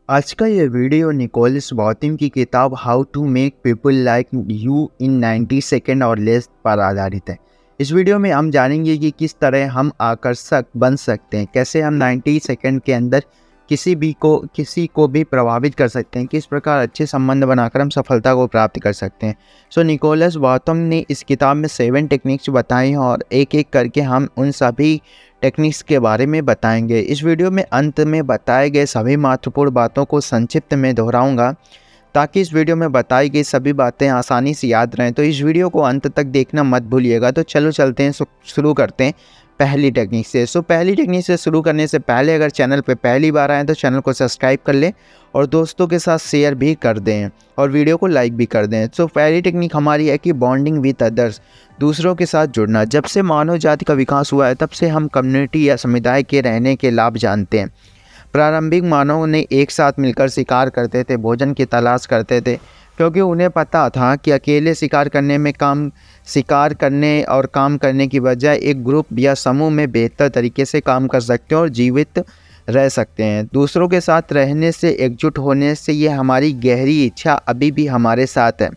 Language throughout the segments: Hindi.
आज का ये वीडियो निकोलस बॉथिम की किताब how to make people like you in 90 second or less पर आधारित है। इस वीडियो में हम जानेंगे कि किस तरह हम आकर्षक बन सकते हैं, कैसे हम 90 सेकेंड के अंदर किसी को भी प्रभावित कर सकते हैं, किस प्रकार अच्छे संबंध बनाकर हम सफलता को प्राप्त कर सकते हैं। निकोलस बॉथम ने इस किताब में 7 टेक्निक्स बताई हैं और एक एक करके हम उन सभी टेक्निक्स के बारे में बताएंगे। इस वीडियो में अंत में बताए गए सभी महत्वपूर्ण बातों को संक्षिप्त में दोहराऊंगा ताकि इस वीडियो में बताई गई सभी बातें आसानी से याद रहें। तो इस वीडियो को अंत तक देखना मत भूलिएगा। तो चलो चलते हैं, शुरू करते हैं पहली टेक्निक से। पहली टेक्निक से शुरू करने से पहले अगर चैनल पे पहली बार आए तो चैनल को सब्सक्राइब कर लें और दोस्तों के साथ शेयर भी कर दें और वीडियो को लाइक भी कर दें। पहली टेक्निक हमारी है कि बॉन्डिंग विद अदर्स, दूसरों के साथ जुड़ना। जब से मानव जाति का विकास हुआ है तब से हम कम्युनिटी या समुदाय के रहने के लाभ जानते हैं। प्रारंभिक मानव ने एक साथ मिलकर शिकार करते थे, भोजन की तलाश करते थे, क्योंकि उन्हें पता था कि अकेले शिकार करने और काम करने की बजाय एक ग्रुप या समूह में बेहतर तरीके से काम कर सकते हैं और जीवित रह सकते हैं। दूसरों के साथ रहने से, एकजुट होने से, ये हमारी गहरी इच्छा अभी भी हमारे साथ है।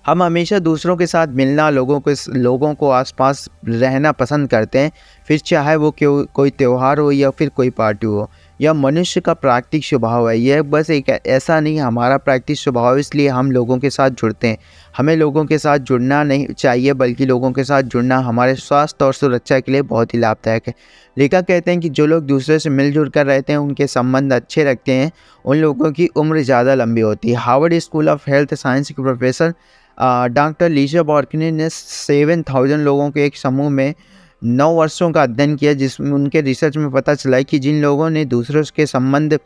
हम हमेशा दूसरों के साथ मिलना, लोगों को आसपास रहना पसंद करते हैं, फिर चाहे वो कोई त्यौहार हो या फिर कोई पार्टी हो। यह मनुष्य का प्राकृतिक स्वभाव है। यह बस एक ऐसा नहीं, हमारा प्राकृतिक स्वभाव, इसलिए हम लोगों के साथ जुड़ते हैं। हमें लोगों के साथ जुड़ना नहीं चाहिए, बल्कि लोगों के साथ जुड़ना हमारे स्वास्थ्य और सुरक्षा के लिए बहुत ही लाभदायक है। लेखक कहते हैं कि जो लोग दूसरे से मिलजुल कर रहते हैं, उनके संबंध अच्छे रखते हैं, उन लोगों की उम्र ज़्यादा लंबी होती है। Harvard school of health science के प्रोफेसर डॉक्टर लीजा बॉर्किनी ने 7,000 लोगों के एक समूह में 9 वर्षों का अध्ययन किया, जिसमें उनके रिसर्च में पता चला कि जिन लोगों ने दूसरों के संबंध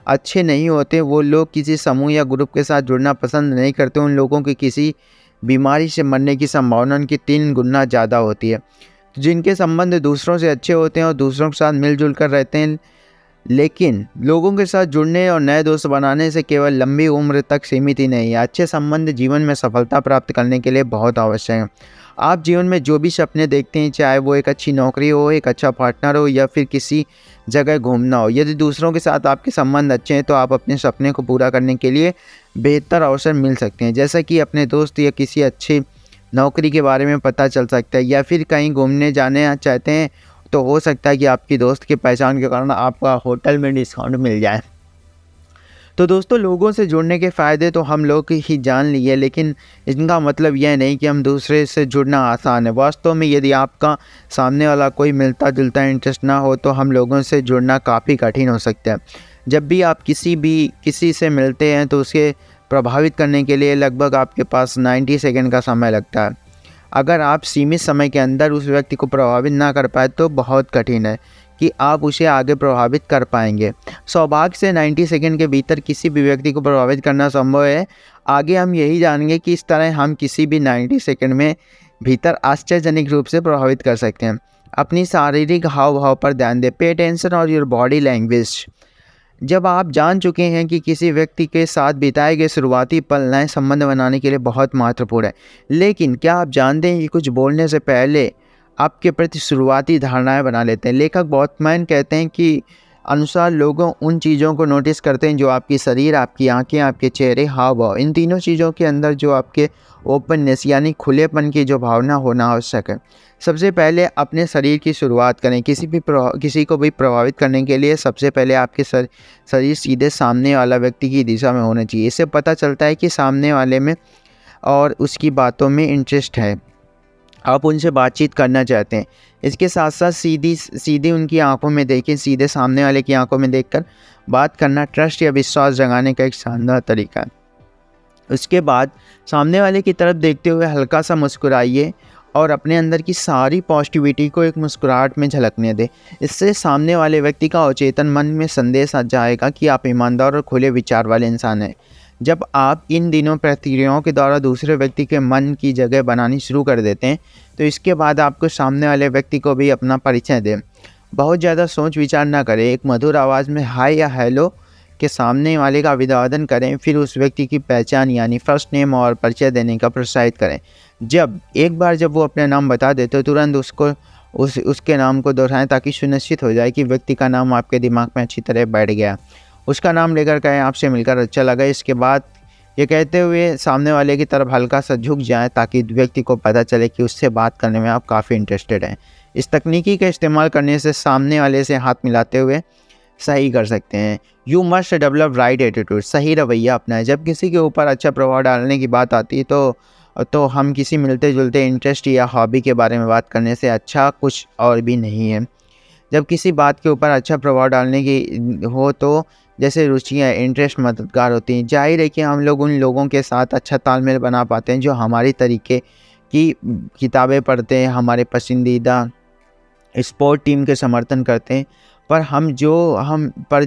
अच्छे नहीं होते, वो लोग किसी समूह या ग्रुप के साथ जुड़ना पसंद नहीं करते। उन लोगों की किसी बीमारी से मरने की संभावना उनकी 3 गुना ज़्यादा होती है। जिनके संबंध दूसरों से अच्छे होते हैं और दूसरों के साथ मिलजुल कर रहते हैं, लेकिन लोगों के साथ जुड़ने और नए दोस्त बनाने से केवल लंबी उम्र तक सीमित ही नहीं है, अच्छे संबंध जीवन में सफलता प्राप्त करने के लिए बहुत आवश्यक है। आप जीवन में जो भी सपने देखते हैं, चाहे वो एक अच्छी नौकरी हो, एक अच्छा पार्टनर हो या फिर किसी जगह घूमना हो, यदि दूसरों के साथ आपके संबंध अच्छे हैं तो आप अपने सपने को पूरा करने के लिए बेहतर अवसर मिल सकते हैं। जैसा कि अपने दोस्त या किसी अच्छी नौकरी के बारे में पता चल सकता है, या फिर कहीं घूमने जाने चाहते हैं तो हो सकता है कि आपकी दोस्त की पहचान के कारण आपका होटल में डिस्काउंट मिल जाए। तो दोस्तों, लोगों से जुड़ने के फ़ायदे तो हम लोग ही जान लिए, लेकिन इनका मतलब यह नहीं कि हम दूसरे से जुड़ना आसान है। वास्तव में यदि आपका सामने वाला कोई मिलता जुलता इंटरेस्ट ना हो तो हम लोगों से जुड़ना काफ़ी कठिन हो सकता है। जब भी आप किसी से मिलते हैं तो उसे प्रभावित करने के लिए लगभग आपके पास 90 सेकेंड का समय लगता है। अगर आप सीमित समय के अंदर उस व्यक्ति को प्रभावित ना कर पाए तो बहुत कठिन है कि आप उसे आगे प्रभावित कर पाएंगे। सौभाग्य से 90 सेकंड के भीतर किसी भी व्यक्ति को प्रभावित करना संभव है। आगे हम यही जानेंगे कि इस तरह हम किसी भी 90 सेकंड में भीतर आश्चर्यजनक रूप से प्रभावित कर सकते हैं। अपनी शारीरिक हाव भाव पर ध्यान दें। पे अटेंशन और योर बॉडी लैंग्वेज। जब आप जान चुके हैं कि किसी व्यक्ति के साथ बिताए गए शुरुआती पल नए संबंध बनाने के लिए बहुत महत्वपूर्ण है, लेकिन क्या आप जानते हैं कि कुछ बोलने से पहले आपके प्रति शुरुआती धारणाएं बना लेते हैं। लेखक बॉथमैन कहते हैं कि अनुसार लोगों उन चीज़ों को नोटिस करते हैं जो आपकी शरीर, आपकी आंखें, आपके चेहरे, हाव भाव, इन तीनों चीज़ों के अंदर जो आपके ओपननेस यानी खुलेपन की जो भावना होना आवश्यक है। सबसे पहले अपने शरीर की शुरुआत करें। किसी को भी प्रभावित करने के लिए सबसे पहले आपके शरीर सीधे सामने वाला व्यक्ति की दिशा में होना चाहिए। इससे पता चलता है कि सामने वाले में और उसकी बातों में इंटरेस्ट है, आप उनसे बातचीत करना चाहते हैं। इसके साथ साथ सीधी उनकी आंखों में देखें। सीधे सामने वाले की आंखों में देखकर बात करना ट्रस्ट या विश्वास जगाने का एक शानदार तरीका है। उसके बाद सामने वाले की तरफ देखते हुए हल्का सा मुस्कुराइए और अपने अंदर की सारी पॉजिटिविटी को एक मुस्कुराहट में झलकने दें। इससे सामने वाले व्यक्ति का अवचेतन मन में संदेश आ जाएगा कि आप ईमानदार और खुले विचार वाले इंसान हैं। जब आप इन दिनों प्रतिक्रियाओं के द्वारा दूसरे व्यक्ति के मन की जगह बनानी शुरू कर देते हैं तो इसके बाद आपको सामने वाले व्यक्ति को भी अपना परिचय दें। बहुत ज़्यादा सोच विचार ना करें। एक मधुर आवाज़ में हाय या हेलो के सामने वाले का अभिवादन करें, फिर उस व्यक्ति की पहचान यानी फर्स्ट नेम और परिचय देने का प्रोत्साहित करें। एक बार जब वो अपना नाम बता दे तो तुरंत उसके नाम को दोहराएं ताकि सुनिश्चित हो जाए कि व्यक्ति का नाम आपके दिमाग में अच्छी तरह बैठ गया। उसका नाम लेकर कहें आपसे मिलकर अच्छा लगा। इसके बाद ये कहते हुए सामने वाले की तरफ हल्का सा झुक जाएं ताकि व्यक्ति को पता चले कि उससे बात करने में आप काफ़ी इंटरेस्टेड हैं। इस तकनीकी का इस्तेमाल करने से सामने वाले से हाथ मिलाते हुए सही कर सकते हैं। You must develop right attitude, सही रवैया अपनाएं। जब किसी के ऊपर अच्छा प्रभाव डालने की बात आती है तो हम किसी मिलते जुलते इंटरेस्ट या हॉबी के बारे में बात करने से अच्छा कुछ और भी नहीं है। जब किसी बात के ऊपर अच्छा प्रभाव डालने की हो तो जैसे रुचियाँ, इंटरेस्ट मददगार होती हैं। ज़ाहिर है कि हम लोग उन लोगों के साथ अच्छा तालमेल बना पाते हैं जो हमारी तरीके की किताबें पढ़ते हैं, हमारे पसंदीदा स्पोर्ट टीम के समर्थन करते हैं। पर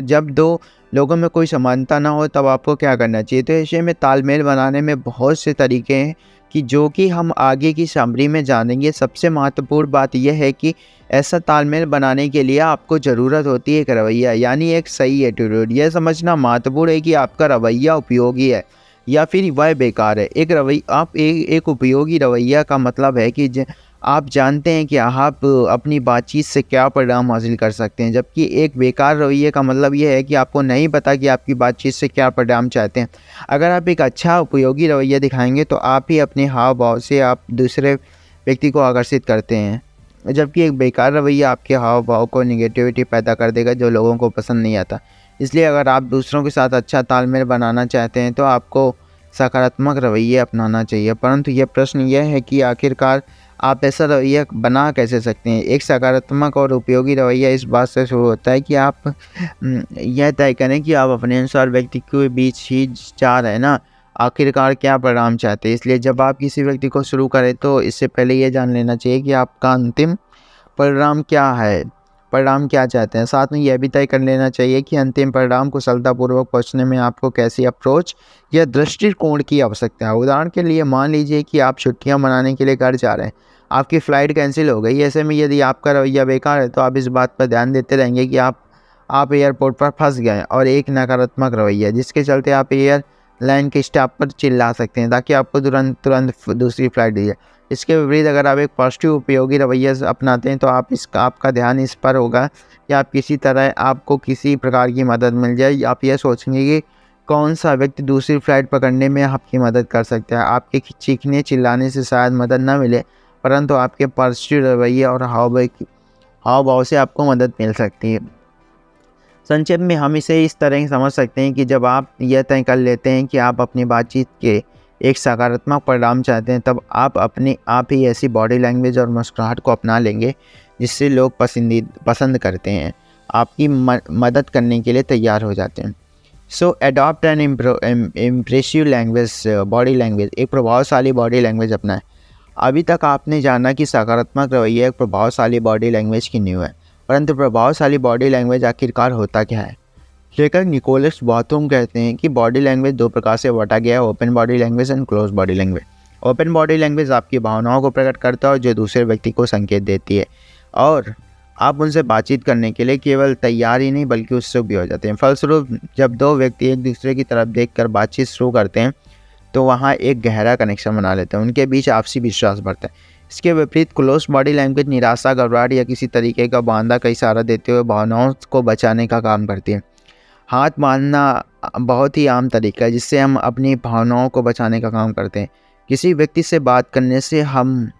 जब दो लोगों में कोई समानता ना हो तब आपको क्या करना चाहिए? तो ऐसे में तालमेल बनाने में बहुत से तरीके हैं जो कि हम आगे की समरी में जानेंगे। सबसे महत्वपूर्ण बात यह है कि ऐसा तालमेल बनाने के लिए आपको ज़रूरत होती है एक रवैया, यानी एक सही एटीट्यूड। यह समझना महत्वपूर्ण है कि आपका रवैया उपयोगी है या फिर वह बेकार है। एक उपयोगी रवैया का मतलब है कि आप जानते हैं कि आप अपनी बातचीत से क्या परिणाम हासिल कर सकते हैं, जबकि एक बेकार रवैये का मतलब ये है कि आपको नहीं पता कि आपकी बातचीत से क्या परिणाम चाहते हैं। अगर आप एक अच्छा उपयोगी रवैया दिखाएंगे तो आप ही अपने हाव भाव से आप दूसरे व्यक्ति को आकर्षित करते हैं, जबकि एक बेकार रवैया आपके हाव भाव को निगेटिविटी पैदा कर देगा जो लोगों को पसंद नहीं आता। इसलिए अगर आप दूसरों के साथ अच्छा तालमेल बनाना चाहते हैं तो आपको सकारात्मक रवैये अपनाना चाहिए। परंतु यह प्रश्न यह है कि आखिरकार आप ऐसा रवैया बना कैसे सकते हैं? एक सकारात्मक और उपयोगी रवैया इस बात से शुरू होता है कि आप यह तय करें कि आप अपने अनुसार व्यक्ति के बीच ही जा रहे हैं ना, आखिरकार क्या परिणाम चाहते हैं। इसलिए जब आप किसी व्यक्ति को शुरू करें तो इससे पहले ये जान लेना चाहिए कि आपका अंतिम परिणाम क्या है, परिणाम क्या चाहते हैं। साथ में यह भी तय कर लेना चाहिए कि अंतिम परिणाम को सफलतापूर्वक पहुंचने में आपको कैसी अप्रोच या दृष्टिकोण की आवश्यकता है। उदाहरण के लिए मान लीजिए कि आप छुट्टियां मनाने के लिए घर जा रहे हैं, आपकी फ़्लाइट कैंसिल हो गई। ऐसे में यदि आपका रवैया बेकार है तो आप इस बात पर ध्यान देते रहेंगे कि आप एयरपोर्ट पर फंस गए। और एक नकारात्मक रवैया जिसके चलते आप एयरलाइन के स्टाफ पर चिल्ला सकते हैं ताकि आपको तुरंत दूसरी फ़्लाइट दी जाए। इसके विपरीत अगर आप एक पॉजिटिव उपयोगी रवैया अपनाते हैं तो आपका ध्यान इस पर होगा कि आप किसी तरह आपको किसी प्रकार की मदद मिल जाए। आप यह सोचेंगे कि कौन सा व्यक्ति दूसरी फ्लाइट पकड़ने में आपकी मदद कर सकता है। आपके चीखने चिल्लाने से शायद मदद न मिले, परंतु आपके पॉजिटिव रवैये और हाव भाव से आपको मदद मिल सकती है। संक्षेप में हम इसे इस तरह समझ सकते हैं कि जब आप यह तय कर लेते हैं कि आप अपनी बातचीत के एक सकारात्मक परिणाम चाहते हैं तब आप ही ऐसी बॉडी लैंग्वेज और मुस्कुराहट को अपना लेंगे जिससे लोग पसंद करते हैं, आपकी मदद करने के लिए तैयार हो जाते हैं। So adopt an impressive language, body language, एक प्रभावशाली बॉडी लैंग्वेज अपनाएं। अभी तक आपने जाना कि सकारात्मक रवैया एक प्रभावशाली बॉडी लैंग्वेज की नींव है, परंतु प्रभावशाली बॉडी लैंग्वेज आखिरकार होता क्या है? लेखक निकोलस बॉथम कहते हैं कि बॉडी लैंग्वेज दो प्रकार से बांटा गया है, open body language and close body language. Open body language आपकी भावनाओं को प्रकट करता है और जो दूसरे व्यक्ति को संकेत देती है, और आप उनसे बातचीत करने के लिए केवल तैयार ही नहीं बल्कि उत्सुक भी हो जाते हैं। फलस्वरूप जब दो व्यक्ति एक दूसरे की तरफ देखकर बातचीत शुरू करते हैं तो वहाँ एक गहरा कनेक्शन बना लेते हैं, उनके बीच आपसी विश्वास बढ़ता है। इसके विपरीत क्लोज बॉडी लैंग्वेज निराशा, घबराहट या किसी तरीके का बांधा का इशारा देते हुए भावनाओं को बचाने का काम करती है। हाथ बांधना बहुत ही आम तरीका है जिससे हम अपनी भावनाओं को बचाने का काम करते हैं। किसी व्यक्ति से बात करने से हम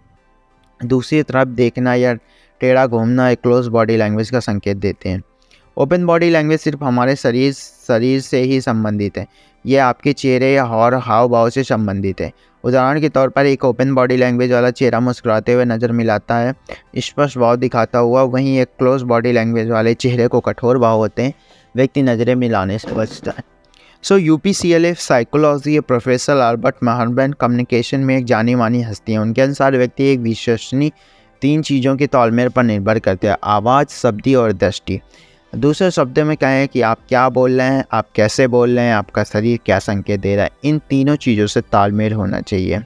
दूसरी तरफ देखना या टेढ़ा घूमना एक क्लोज बॉडी लैंग्वेज का संकेत देते हैं। ओपन बॉडी लैंग्वेज सिर्फ हमारे शरीर से ही संबंधित है, यह आपके चेहरे और हाव भाव से संबंधित है। उदाहरण के तौर पर एक ओपन बॉडी लैंग्वेज वाला चेहरा मुस्कुराते हुए नज़र मिलाता है, स्पष्ट भाव दिखाता हुआ, वहीं एक क्लोज बॉडी लैंग्वेज वाले चेहरे को कठोर भाव होते हैं, व्यक्ति नज़रें मिलाने से बचता है। So UPCLA psychology professor Albert Mehrabian communication में एक जानी मानी हस्ती है। उनके अनुसार व्यक्ति एक विश्वसनीय 3 चीज़ों के तालमेल पर निर्भर करते हैं: आवाज़, शब्द और दृष्टि। दूसरे शब्दों में कहें कि आप क्या बोल रहे हैं, आप कैसे बोल रहे हैं, आपका शरीर क्या संकेत दे रहा है, इन तीनों चीज़ों से तालमेल होना चाहिए।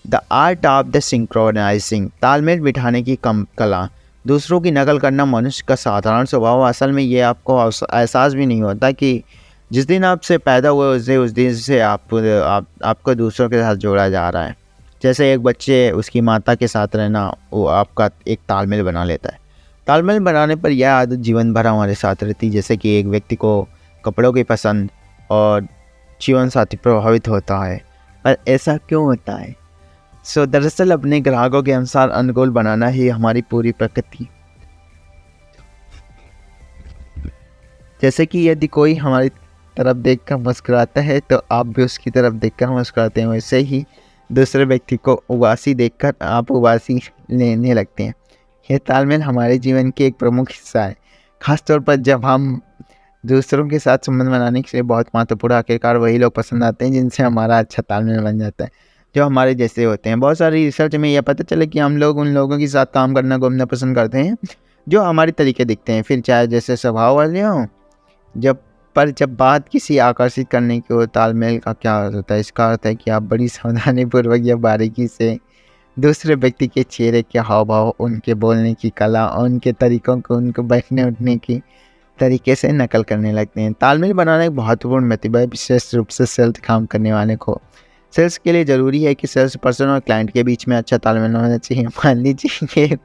The art of the synchronising, तालमेल बिठाने की कला। दूसरों की नकल करना मनुष्य का साधारण स्वभाव। असल में ये आपको एहसास भी नहीं होता कि जिस दिन आपसे पैदा हुए उस दिन से आपको दूसरों के साथ जोड़ा जा रहा है। जैसे एक बच्चे उसकी माता के साथ रहना वो आपका एक तालमेल बना लेता है। तालमेल बनाने पर यह आदत जीवन भर हमारे साथ रहती है, जैसे कि एक व्यक्ति को कपड़ों की पसंद और जीवन साथी प्रभावित होता है। पर ऐसा क्यों होता है? दरअसल अपने ग्राहकों के अनुसार अनुकूल बनाना ही हमारी पूरी प्रकृति। जैसे कि यदि कोई हमारी तरफ देखकर मुस्कुराता है तो आप भी उसकी तरफ देखकर मुस्कुराते हैं, वैसे ही दूसरे व्यक्ति को उबासी देखकर आप उबासी लेने लगते हैं। यह तालमेल हमारे जीवन की एक प्रमुख हिस्सा है, खासतौर पर जब हम दूसरों के साथ संबंध बनाने के लिए बहुत महत्वपूर्ण। आखिरकार वही लोग पसंद आते हैं जिनसे हमारा अच्छा तालमेल बन जाता है, जो हमारे जैसे होते हैं। बहुत सारी रिसर्च में यह पता चला कि हम लोग उन लोगों के साथ काम करना घूमना पसंद करते हैं जो हमारे तरीके दिखते हैं, फिर चाहे जैसे स्वभाव वाले हों। जब बात किसी आकर्षित करने की हो, तालमेल का क्या अर्थ होता है? इसका अर्थ है कि आप बड़ी सावधानीपूर्वक या बारीकी से दूसरे व्यक्ति के चेहरे के हाव भाव, उनके बोलने की कला और उनके तरीकों को उनको बैठने उठने की तरीके से नकल करने लगते हैं। तालमेल बनाना एक महत्वपूर्ण प्रतिभा है, विशेष रूप से सेल्स काम करने वाले को। सेल्स के लिए ज़रूरी है कि सेल्स पर्सन और क्लाइंट के बीच में अच्छा तालमेल होना चाहिए। मान लीजिए